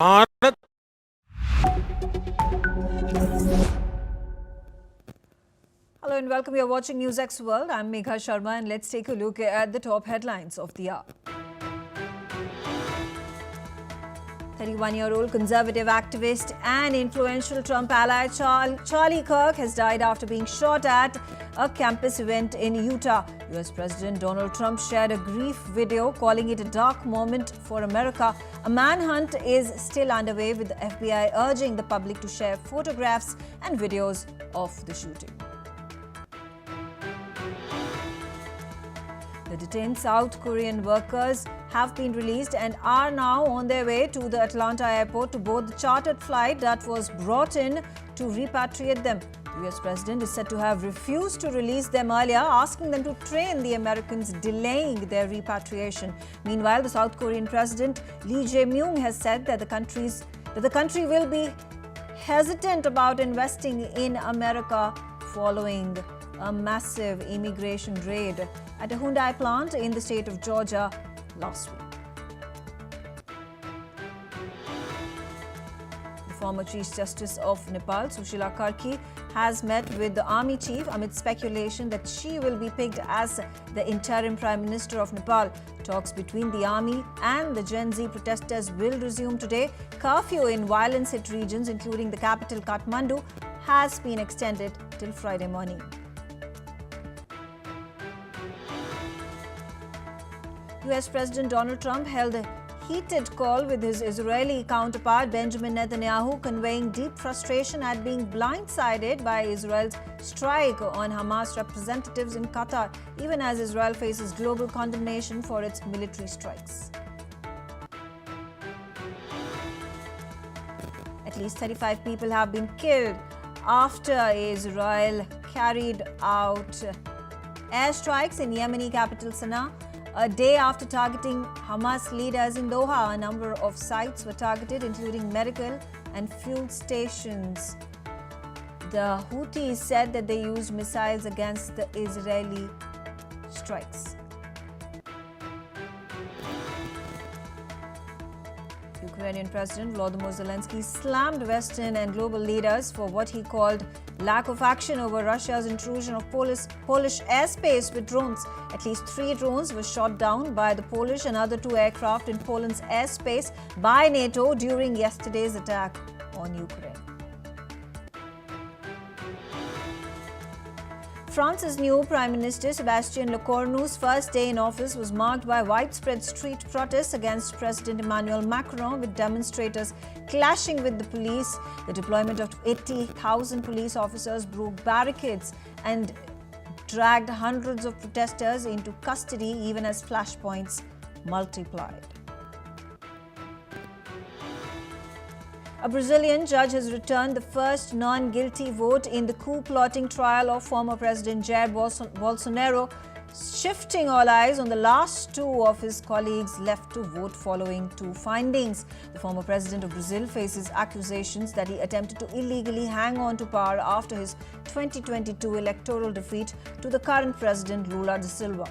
Bharat Hello and welcome. You're watching NewsX World. I'm Megha Sharma and let's take a look at the top headlines of the hour. 31-year-old conservative activist and influential Trump ally Charlie Kirk has died after being shot at a campus event in Utah. US President Donald Trump shared a grief video calling it a dark moment for America. A manhunt is still underway with the FBI urging the public to share photographs and videos of the shooting. The detained South Korean workers have been released and are now on their way to the Atlanta airport to board the chartered flight that was brought in to repatriate them. The US president is said to have refused to release them earlier, asking them to train the Americans, delaying their repatriation. Meanwhile, the South Korean president Lee Jae-myung has said that the country will be hesitant about investing in America following a massive immigration raid at a Hyundai plant in the state of Georgia last week. The former Chief Justice of Nepal, Sushila Karki, has met with the army chief amid speculation that she will be picked as the interim Prime Minister of Nepal. Talks between the army and the Gen Z protesters will resume today. Curfew in violence-hit regions, including the capital Kathmandu, has been extended till Friday morning. US President Donald Trump held a heated call with his Israeli counterpart Benjamin Netanyahu, conveying deep frustration at being blindsided by Israel's strike on Hamas representatives in Qatar, even as Israel faces global condemnation for its military strikes. At least 35 people have been killed after Israel carried out airstrikes in Yemeni capital Sana'a. A day after targeting Hamas leaders in Doha, a number of sites were targeted, including medical and fuel stations. The Houthis said that they used missiles against the Israeli strikes. Ukrainian President Volodymyr Zelensky slammed Western and global leaders for what he called lack of action over Russia's intrusion of Polish airspace with drones. At least 3 drones were shot down by the Polish and other 2 aircraft in Poland's airspace by NATO during yesterday's attack on Ukraine. France's new Prime Minister Sébastien Lecornu's first day in office was marked by widespread street protests against President Emmanuel Macron, with demonstrators clashing with the police. The deployment of 80,000 police officers broke barricades and dragged hundreds of protesters into custody, even as flashpoints multiplied. A Brazilian judge has returned the first non-guilty vote in the coup plotting trial of former President Jair Bolsonaro, shifting all eyes on the last 2 of his colleagues left to vote following 2 findings. The former president of Brazil faces accusations that he attempted to illegally hang on to power after his 2022 electoral defeat to the current president Lula da Silva.